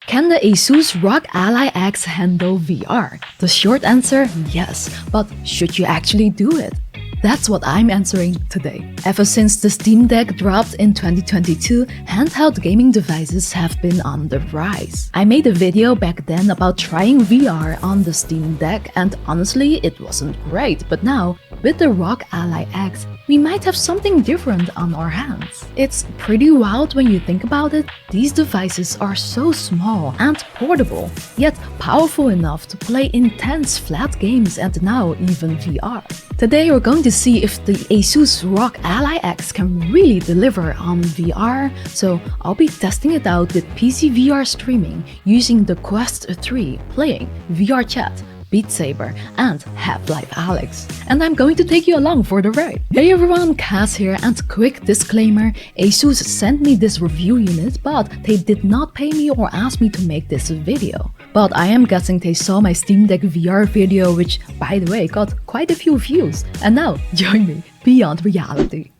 Can the ASUS ROG Ally X handle VR? The short answer, yes, but should you actually do it? That's what I'm answering today. Ever since the Steam Deck dropped in 2022, handheld gaming devices have been on the rise. I made a video back then about trying VR on the Steam Deck, and honestly, it wasn't great, but now, with the ROG Ally X, we might have something different on our hands. It's pretty wild when you think about it. These devices are so small and portable, yet powerful enough to play intense flat games and now even VR. Today we're going to see if the ASUS ROG Ally X can really deliver on VR, so I'll be testing it out with PC VR streaming using the Quest 3, playing VRChat, Beat Saber, and Half-Life Alyx. And I'm going to take you along for the ride. Hey everyone, Cas here, and quick disclaimer, ASUS sent me this review unit, but they did not pay me or ask me to make this video. But I am guessing they saw my Steam Deck VR video, which, by the way, got quite a few views. And now, join me beyond reality.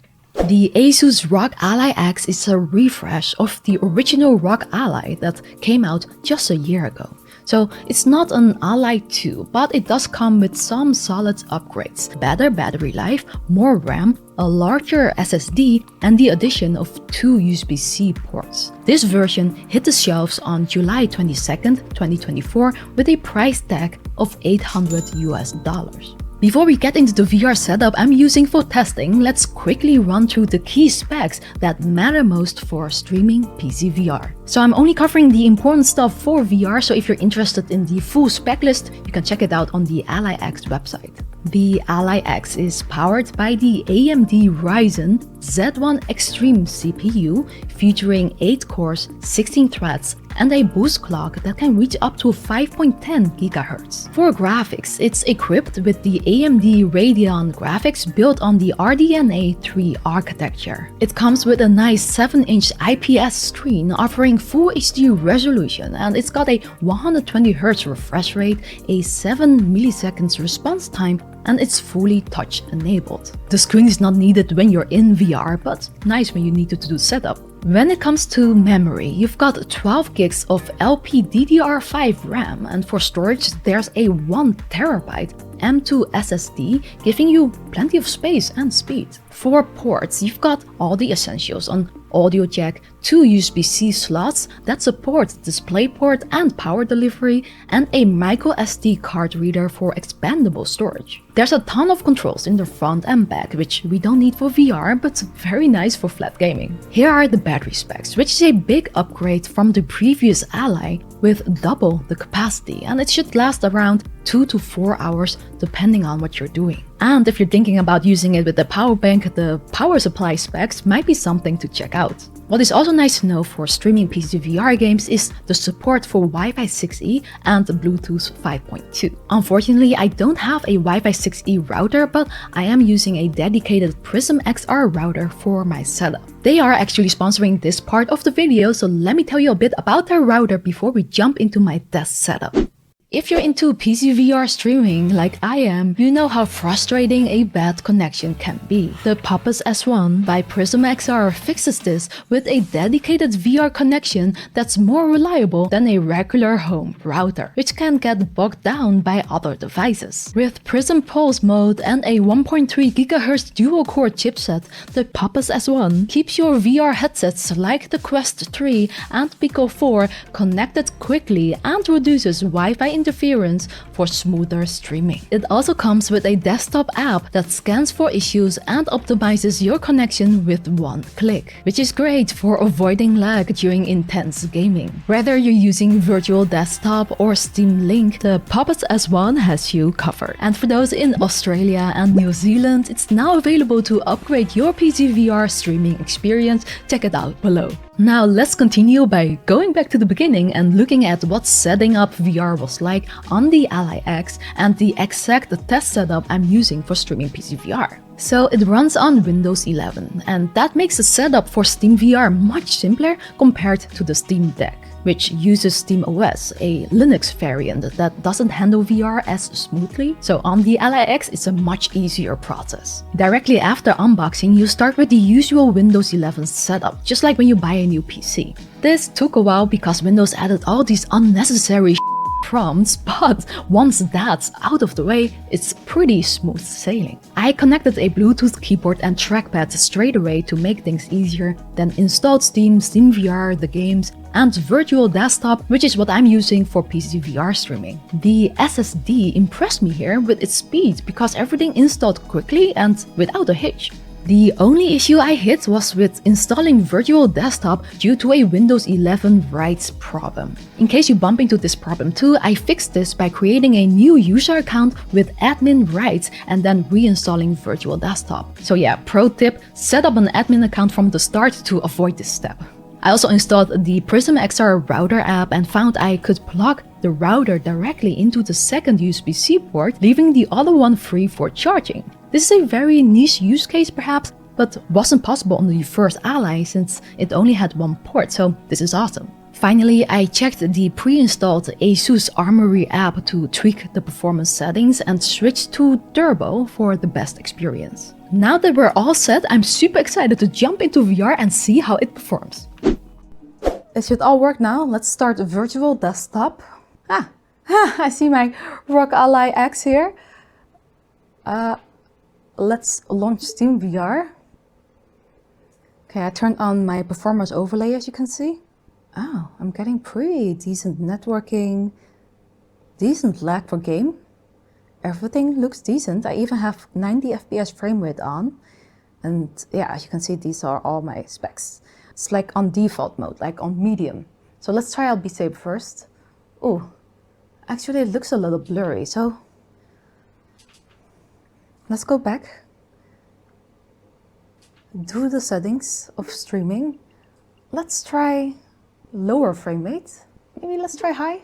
The ASUS ROG Ally X is a refresh of the original ROG Ally that came out just a year ago. So it's not an Ally 2, but it does come with some solid upgrades, better battery life, more RAM, a larger SSD, and the addition of 2 USB-C ports. This version hit the shelves on July 22nd, 2024 with a price tag of $800 US. Before we get into the VR setup I'm using for testing, let's quickly run through the key specs that matter most for streaming PC VR. So I'm only covering the important stuff for VR, so if you're interested in the full spec list, you can check it out on the Ally X website. The Ally X is powered by the AMD Ryzen Z1 Extreme CPU featuring 8 cores, 16 threads, and a boost clock that can reach up to 5.10 GHz. For graphics, it's equipped with the AMD Radeon graphics built on the RDNA 3 architecture. It comes with a nice 7-inch IPS screen offering Full HD resolution, and it's got a 120Hz refresh rate, a 7 milliseconds response time, and it's fully touch enabled. The screen is not needed when you're in VR, but nice when you need to do setup. When it comes to memory, you've got 12 gigs of LPDDR5 RAM, and for storage there's a 1TB M2 SSD, giving you plenty of space and speed. For ports, you've got all the essentials: on audio jack, 2 USB-C slots that support DisplayPort and power delivery, and a micro SD card reader for expandable storage. There's a ton of controls in the front and back, which we don't need for VR, but very nice for flat gaming. Here are the battery specs, which is a big upgrade from the previous Ally with double the capacity, and it should last around 2 to 4 hours depending on what you're doing. And if you're thinking about using it with the power bank, the power supply specs might be something to check out. What is also nice to know for streaming PC VR games is the support for Wi-Fi 6E and Bluetooth 5.2. Unfortunately, I don't have a Wi-Fi 6E router, but I am using a dedicated PrismXR router for my setup. They are actually sponsoring this part of the video, so let me tell you a bit about their router before we jump into my test setup. If you're into PC VR streaming like I am, you know how frustrating a bad connection can be. The Puppet S1 by PrismXR fixes this with a dedicated VR connection that's more reliable than a regular home router, which can get bogged down by other devices. With Prism Pulse mode and a 1.3 GHz dual-core chipset, the Puppet S1 keeps your VR headsets like the Quest 3 and Pico 4 connected quickly and reduces Wi-Fi interference for smoother streaming. It also comes with a desktop app that scans for issues and optimizes your connection with one click, which is great for avoiding lag during intense gaming. Whether you're using Virtual Desktop or Steam Link, the Puppet S1 has you covered. And for those in Australia and New Zealand, it's now available to upgrade your PC VR streaming experience. Check it out below. Now let's continue by going back to the beginning and looking at what setting up VR was like on the Ally X and the exact test setup I'm using for streaming PC VR. So it runs on Windows 11, and that makes the setup for SteamVR much simpler compared to the Steam Deck, which uses SteamOS, a Linux variant that doesn't handle VR as smoothly. So on the Ally X, it's a much easier process. Directly after unboxing, you start with the usual Windows 11 setup, just like when you buy a new PC. This took a while because Windows added all these unnecessary prompts, but once that's out of the way, it's pretty smooth sailing. I connected a Bluetooth keyboard and trackpad straight away to make things easier, then installed Steam, SteamVR, the games, and Virtual Desktop, which is what I'm using for PC VR streaming. The SSD impressed me here with its speed because everything installed quickly and without a hitch. The only issue I hit was with installing Virtual Desktop due to a Windows 11 rights problem. In case you bump into this problem too, I fixed this by creating a new user account with admin rights and then reinstalling Virtual Desktop. So yeah, pro tip, set up an admin account from the start to avoid this step. I also installed the PrismXR router app and found I could plug the router directly into the second USB-C port, leaving the other one free for charging. This is a very niche use case perhaps, but wasn't possible on the first Ally since it only had one port, so this is awesome. Finally, I checked the pre-installed ASUS Armory app to tweak the performance settings and switched to Turbo for the best experience. Now that we're all set, I'm super excited to jump into VR and see how it performs. It should all work now. Let's start Virtual Desktop. I see my ROG Ally X here. Let's launch SteamVR. Okay, I turned on my performance overlay as you can see. Oh, I'm getting pretty decent networking, decent lag per game. Everything looks decent. I even have 90 FPS frame rate on. And yeah, as you can see, these are all my specs. It's like on default mode, like on medium. So let's try out Beat Saber first. Oh, actually it looks a little blurry, so let's go back. Do the settings of streaming. Let's try lower frame rate. Maybe let's try high.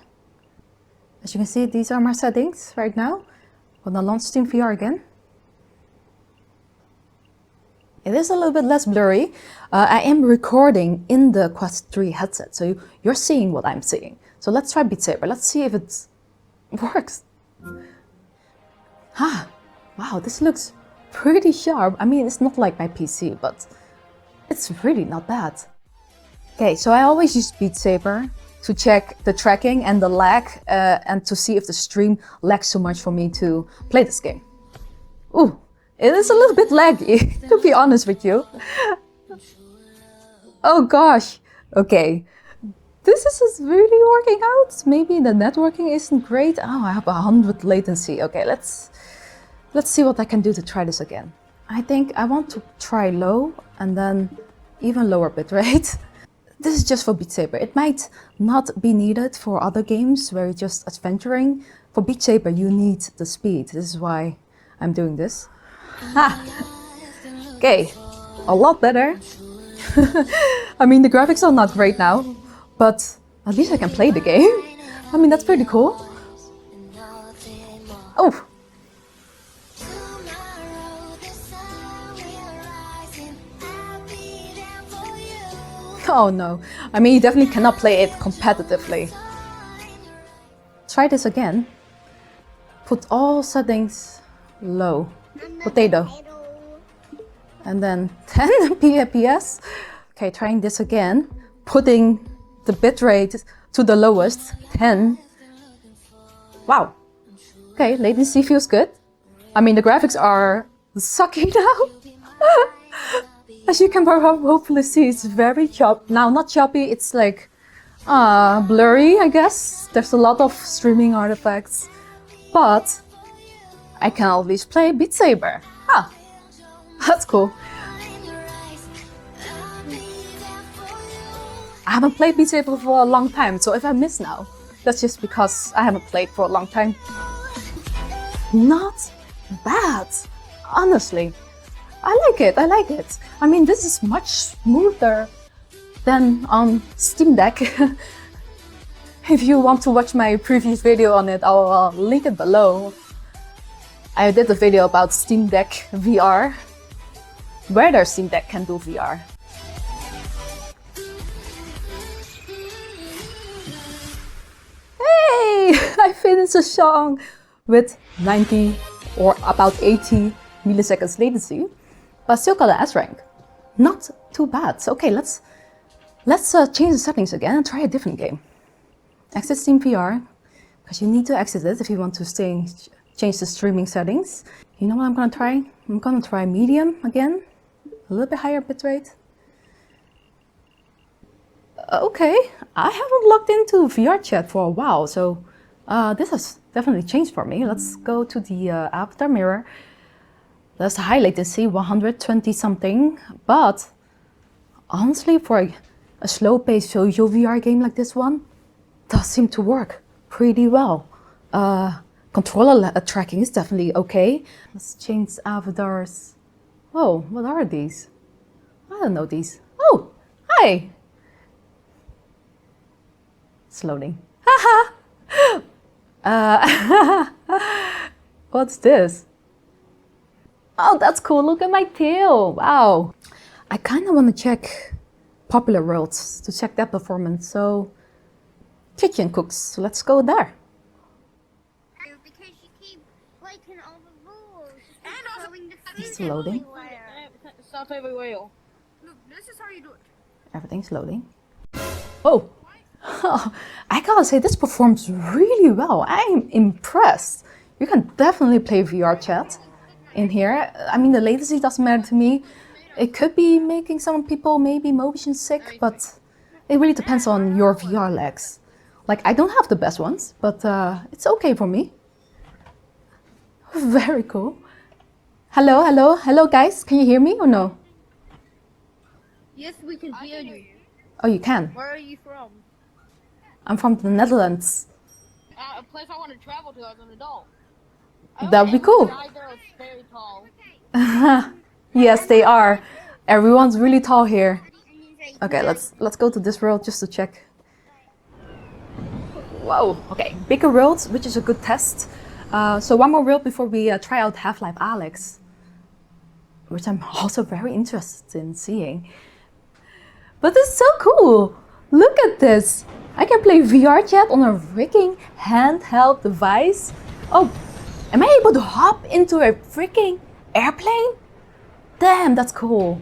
As you can see, these are my settings right now. I'm gonna launch SteamVR again. It is a little bit less blurry. I am recording in the Quest 3 headset, so you're seeing what I'm seeing. So let's try Beat Saber. Let's see if it works. Wow, this looks pretty sharp. I mean, it's not like my PC, but it's really not bad. Okay, so I always use Beat Saber to check the tracking and the lag and to see if the stream lags too much for me to play this game. Ooh, it is a little bit laggy, to be honest with you. Oh gosh, okay. This is really working out. Maybe the networking isn't great. Oh, I have 100 latency. Okay, let's see what I can do to try this again. I think I want to try low and then even lower bitrate. This is just for Beat Saber. It might not be needed for other games where you're just adventuring. For Beat Saber, you need the speed. This is why I'm doing this. Okay, a lot better. I mean, the graphics are not great now, but at least I can play the game. I mean, that's pretty cool. Oh! Oh no, I mean, you definitely cannot play it competitively. Try this again. Put all settings low. Potato. And then 10 FPS. Okay, trying this again. Putting the bitrate to the lowest, 10. Wow. Okay, latency feels good. I mean, the graphics are sucky now. As you can hopefully see, it's very choppy. Now, not choppy, it's like blurry, I guess. There's a lot of streaming artifacts. But I can at least play Beat Saber. That's cool. I haven't played Beat Saber for a long time, so if I miss now, that's just because I haven't played for a long time. Not bad, honestly. I like it. I mean, this is much smoother than on Steam Deck. If you want to watch my previous video on it, I'll link it below. I did a video about Steam Deck VR. whether Steam Deck can do VR. Hey! I finished a song with 90 or about 80 milliseconds latency, but still got an S rank. Not too bad. So, okay, let's change the settings again and try a different game. Exit SteamVR, because you need to exit it if you want to change the streaming settings. You know what I'm gonna try? I'm gonna try medium again, a little bit higher bitrate. Okay, I haven't logged into VRChat for a while, so this has definitely changed for me. Let's go to the avatar mirror. That's high latency, 120 something, but honestly, for a slow-paced social VR game like this one, does seem to work pretty well. Controller tracking is definitely okay. Let's change avatars. Oh, what are these? I don't know these. Oh, hi! It's loading. Haha! What's this? Oh, that's cool. Look at my tail. Wow. I kind of want to check popular worlds to check that performance. So, kitchen cooks. So let's go there. Because you keep breaking all the rules. And throwing the food It's loading. everywhere. Stuff everywhere. Look, this is how you do it. Everything's loading. Oh. I gotta say, this performs really well. I'm impressed. You can definitely play VRChat in here. I mean, the latency doesn't matter to me. It could be making some people maybe motion sick, but it really depends on your VR legs. Like, I don't have the best ones, but it's okay for me. Very cool. Hello, hello, hello guys. Can you hear me or no? Yes, we can hear you. Oh, you can. Where are you from? I'm from the Netherlands. A place I want to travel to as an adult. That would be cool. Guy there is very tall. Yes, they are. Everyone's really tall here. Okay, let's go to this world just to check. Whoa. Okay, bigger world, which is a good test. So one more world before we try out Half-Life Alyx, which I'm also very interested in seeing. But it's so cool. Look at this. I can play VRChat on a freaking handheld device. Oh, am I able to hop into a freaking airplane? Damn, that's cool.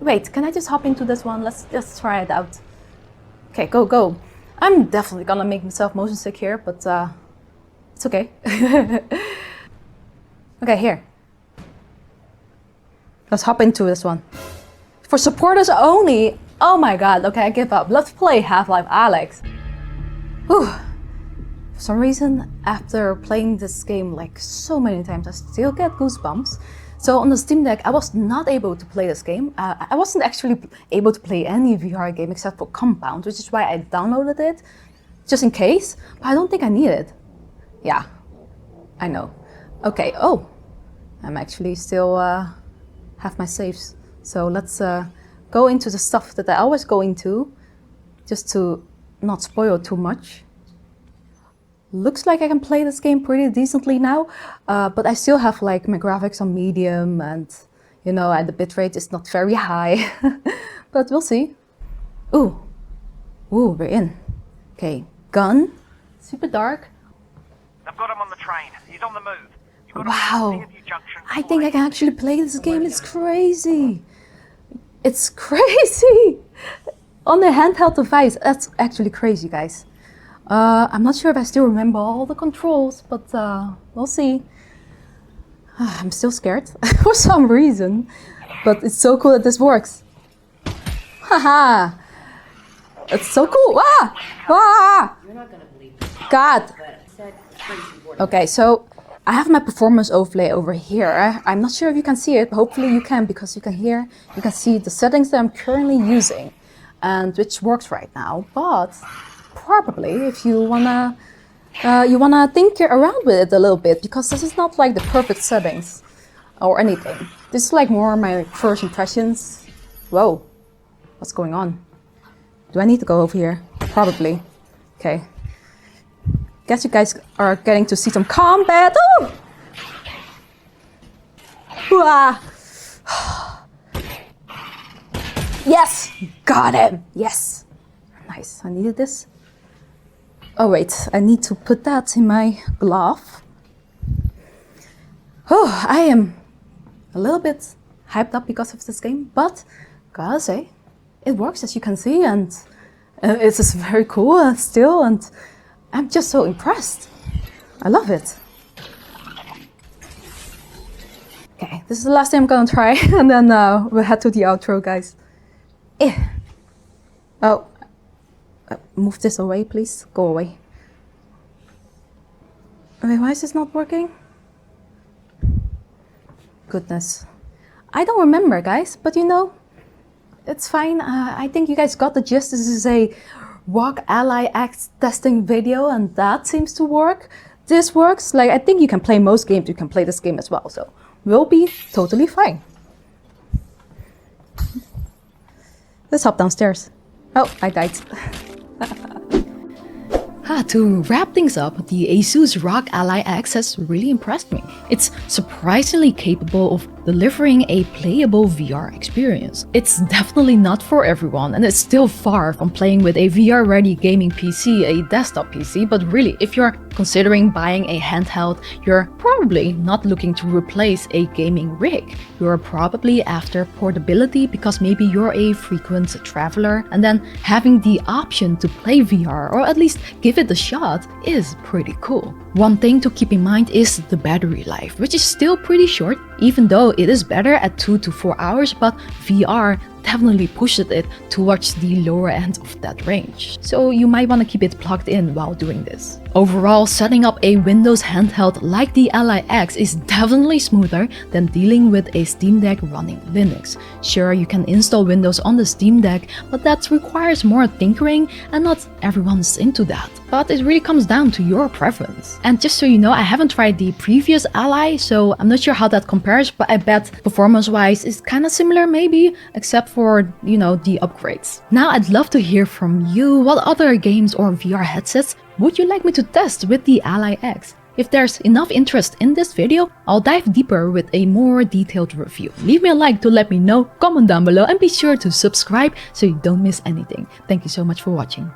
Wait, can I just hop into this one? Let's just try it out. Okay, go, go. I'm definitely gonna make myself motion sick here, but it's okay. Okay, here. Let's hop into this one. For supporters only. Oh my god, okay, I give up. Let's play Half-Life Alyx. Whew. For some reason, after playing this game like so many times, I still get goosebumps. So on the Steam Deck, I was not able to play this game. I wasn't actually able to play any VR game except for Compound, which is why I downloaded it, just in case. But I don't think I need it. Yeah, I know. Okay, oh, I'm actually still have my saves. So let's go into the stuff that I always go into, just to not spoil too much. Looks like I can play this game pretty decently now, but I still have like my graphics on medium and, you know, and the bitrate is not very high, but we'll see. Ooh, we're in. Okay, gun, super dark. I've got him on the train. He's on the move. You've got Wow, I think I can actually play this game. It's crazy. It's crazy! On a handheld device, that's actually crazy, guys. I'm not sure if I still remember all the controls, but we'll see. I'm still scared for some reason, but it's so cool that this works. Haha! It's so cool! Ah! Ah! God! Okay, so I have my performance overlay over here. I'm not sure if you can see it, but hopefully you can, because you can see the settings that I'm currently using and which works right now. But probably if you wanna think around with it a little bit, because this is not like the perfect settings or anything. This is like more my first impressions. Whoa, what's going on? Do I need to go over here? Probably. Okay. Guess you guys are getting to see some combat. Oh! Yes! Got him! Yes! Nice, I needed this. Oh wait, I need to put that in my glove. Oh, I am a little bit hyped up because of this game, but gotta say, it works as you can see, and it's just very cool still, and I'm just so impressed. I love it. Okay, this is the last thing I'm gonna try, and then we'll head to the outro, guys. Oh, move this away, please. Go away. Wait, why is this not working? Goodness. I don't remember, guys, but you know, it's fine. I think you guys got the gist. This is a ROG Ally X testing video, and that seems to work. This works. Like, I think you can play most games. You can play this game as well, so we'll be totally fine. Let's hop downstairs. Oh, I died. To wrap things up, the ASUS ROG Ally X has really impressed me. It's surprisingly capable of delivering a playable VR experience. It's definitely not for everyone, and it's still far from playing with a VR-ready gaming PC, a desktop PC, but really, if you're considering buying a handheld, you're probably not looking to replace a gaming rig. You're probably after portability because maybe you're a frequent traveler, and then having the option to play VR, or at least give it a shot, is pretty cool. One thing to keep in mind is the battery life, which is still pretty short, even though it is better at 2 to 4 hours, but VR definitely pushes it towards the lower end of that range. So you might want to keep it plugged in while doing this. Overall, setting up a Windows handheld like the Ally X is definitely smoother than dealing with a Steam Deck running Linux. Sure, you can install Windows on the Steam Deck, but that requires more tinkering, and not everyone's into that. But it really comes down to your preference. And just so you know, I haven't tried the previous Ally, so I'm not sure how that compares, but I bet performance-wise it's kind of similar maybe, except for, you know, the upgrades. Now I'd love to hear from you. What other games or VR headsets would you like me to test with the Ally X? If there's enough interest in this video, I'll dive deeper with a more detailed review. Leave me a like to let me know, comment down below, and be sure to subscribe so you don't miss anything. Thank you so much for watching.